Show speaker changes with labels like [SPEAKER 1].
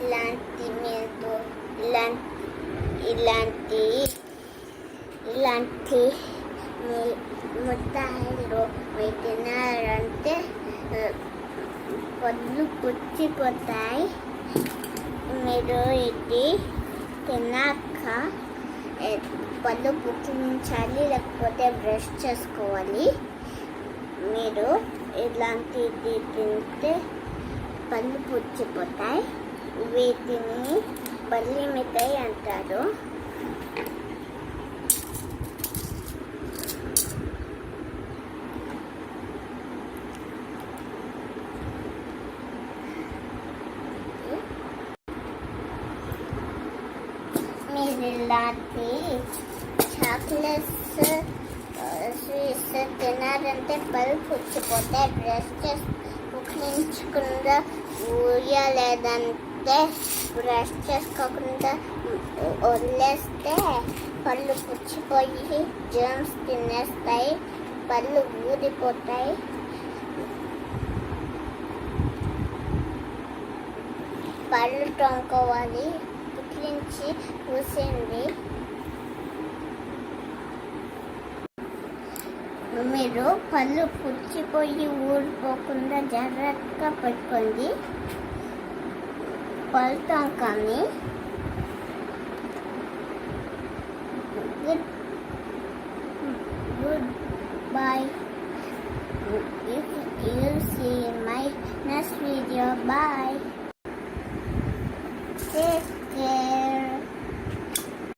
[SPEAKER 1] ఇలాంటి మీరు ఇలాంటి ఇలాంటి ముత్తాయిలు మీరు తినారంటే పళ్ళు పుచ్చిపోతాయి. మీరు ఇది తిన్నాక పళ్ళు పుక్కించాలి, లేకపోతే బ్రష్ చేసుకోవాలి. మీరు ఇలాంటిది తింటే పళ్ళు పుచ్చిపోతాయి. వీటిని పల్లి మిఠాయి అంటారు. మీరు ఇలాంటి చాక్లెట్స్ స్వీట్స్ తినారంటే పళ్ళు పుచ్చిపోతే బ్రష్ పుక్కించకుండా ఊయలేదంటే బ్రష్ చేసుకోకుండా వదిలేస్తే పళ్ళు పుచ్చిపోయి జర్మ్స్ తినేస్తాయి, పళ్ళు ఊడిపోతాయి. పళ్ళు తోముకోవాలి, పుక్కించి పూసేయండి. మీరు పళ్ళు పుచ్చిపోయి ఊడిపోకుండా జాగ్రత్తగా పెట్టుకోండి. పళ్ళు తోముకొని goodbye. If you see my next video, bye.